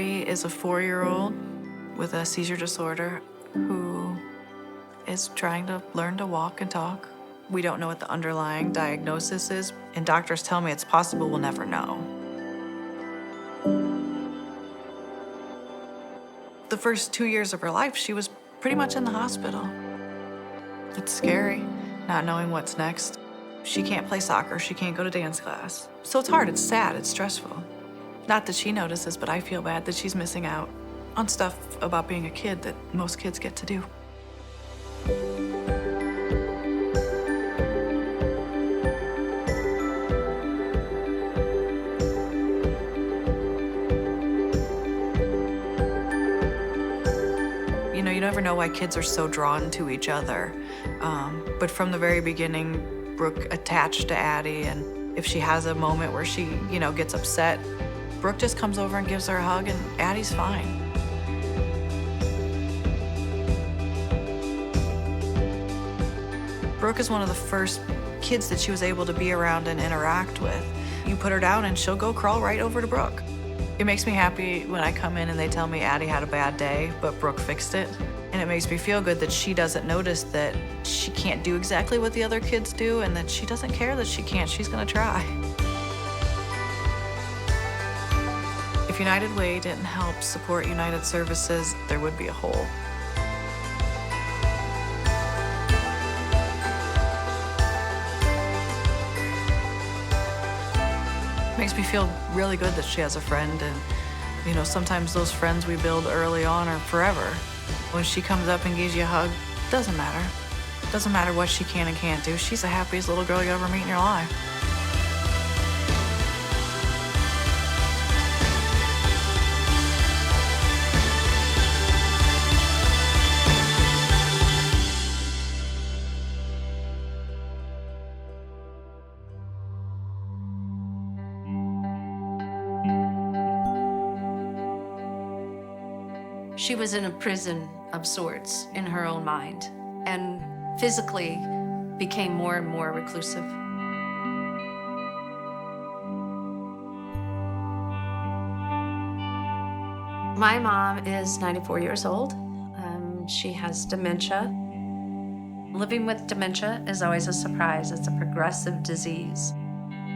Addie is a 4-year-old with a seizure disorder who is trying to learn to walk and talk. We don't know what the underlying diagnosis is, and doctors tell me it's possible we'll never know. The first 2 years of her life, she was pretty much in the hospital. It's scary, not knowing what's next. She can't play soccer, she can't go to dance class. So it's hard, it's sad, it's stressful. Not that she notices, but I feel bad that she's missing out on stuff about being a kid that most kids get to do. You know, you never know why kids are so drawn to each other. But from the very beginning, Brooke attached to Addie, and if she has a moment where she, gets upset, Brooke just comes over and gives her a hug, and Addie's fine. Brooke is one of the first kids that she was able to be around and interact with. You put her down and she'll go crawl right over to Brooke. It makes me happy when I come in and they tell me Addie had a bad day, but Brooke fixed it. And it makes me feel good that she doesn't notice that she can't do exactly what the other kids do and that she doesn't care that she can't. She's gonna try. If United Way didn't help support United Services, there would be a hole. It makes me feel really good that she has a friend, and sometimes those friends we build early on are forever. When she comes up and gives you a hug, doesn't matter. Doesn't matter what she can and can't do. She's the happiest little girl you ever meet in your life. She was in a prison of sorts in her own mind, and physically became more and more reclusive. My mom is 94 years old. She has dementia. Living with dementia is always a surprise. It's a progressive disease.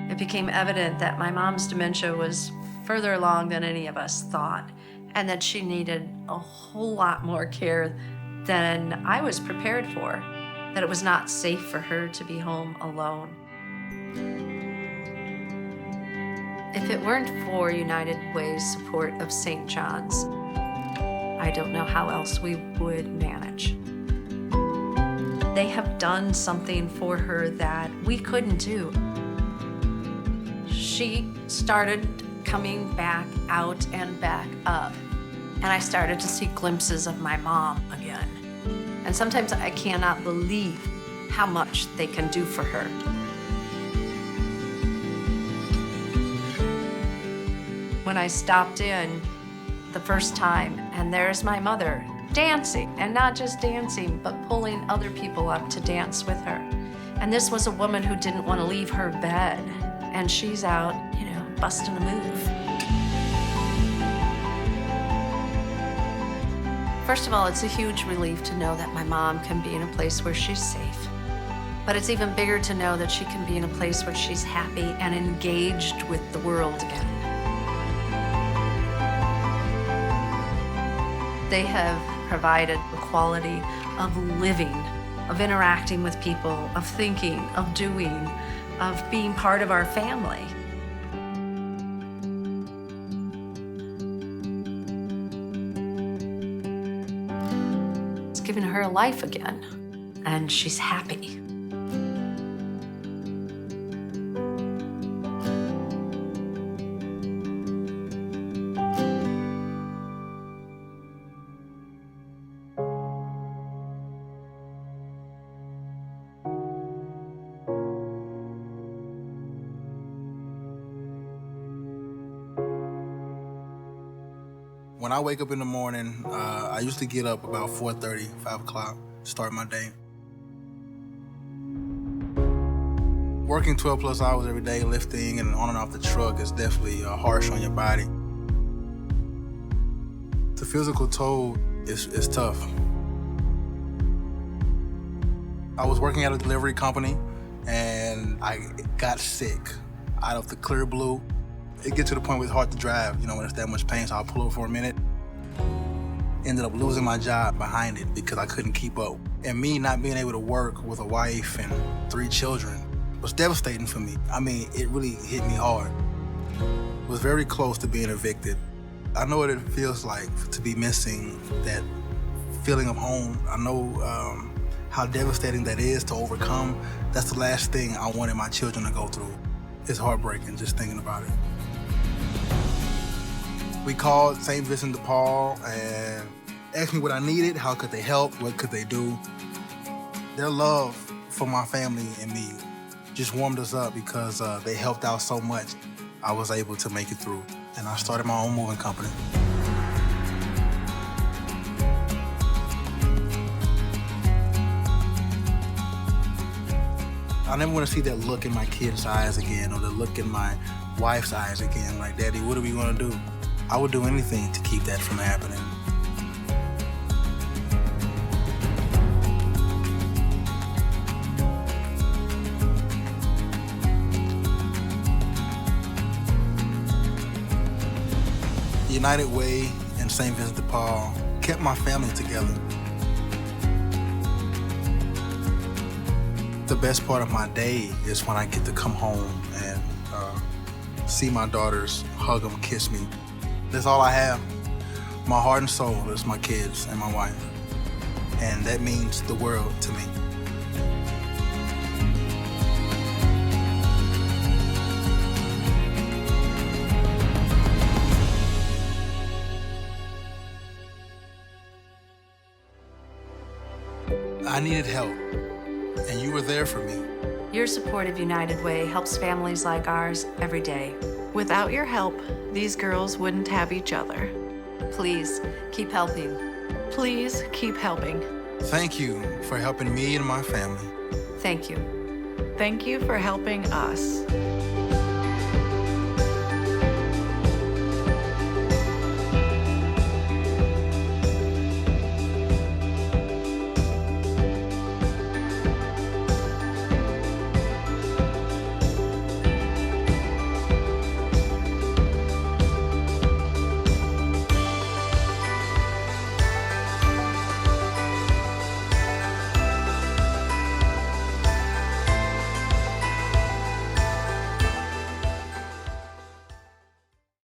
It became evident that my mom's dementia was further along than any of us thought, and that she needed a whole lot more care than I was prepared for, that it was not safe for her to be home alone. If it weren't for United Way's support of St. John's, I don't know how else we would manage. They have done something for her that we couldn't do. She started coming back out and back up, and I started to see glimpses of my mom again. And sometimes I cannot believe how much they can do for her. When I stopped in the first time, and there's my mother dancing, and not just dancing, but pulling other people up to dance with her. And this was a woman who didn't want to leave her bed, and she's out, busting a move. First of all, it's a huge relief to know that my mom can be in a place where she's safe. But it's even bigger to know that she can be in a place where she's happy and engaged with the world again. They have provided the quality of living, of interacting with people, of thinking, of doing, of being part of our family. It's given her a life again, and she's happy. When I wake up in the morning, I usually get up about 4:30, 5 o'clock, start my day. Working 12 plus hours every day, lifting and on and off the truck is definitely harsh on your body. The physical toll is tough. I was working at a delivery company and I got sick out of the clear blue. It gets to the point where it's hard to drive, when it's that much pain, so I'll pull over for a minute. Ended up losing my job behind it because I couldn't keep up. And me not being able to work with a wife and 3 children was devastating for me. I mean, it really hit me hard. Was very close to being evicted. I know what it feels like to be missing that feeling of home. I know how devastating that is to overcome. That's the last thing I wanted my children to go through. It's heartbreaking just thinking about it. We called St. Vincent de Paul and asked me what I needed, how could they help, what could they do. Their love for my family and me just warmed us up because they helped out so much. I was able to make it through, and I started my own moving company. I never want to see that look in my kids' eyes again or the look in my wife's eyes again, like, Daddy, what are we gonna do? I would do anything to keep that from happening. United Way and St. Vincent de Paul kept my family together. The best part of my day is when I get to come home and see my daughters, hug them, kiss me. That's all I have. My heart and soul is my kids and my wife. And that means the world to me. I needed help, and you were there for me. Your support of United Way helps families like ours every day. Without your help, these girls wouldn't have each other. Please, keep helping. Please keep helping. Thank you for helping me and my family. Thank you. Thank you for helping us.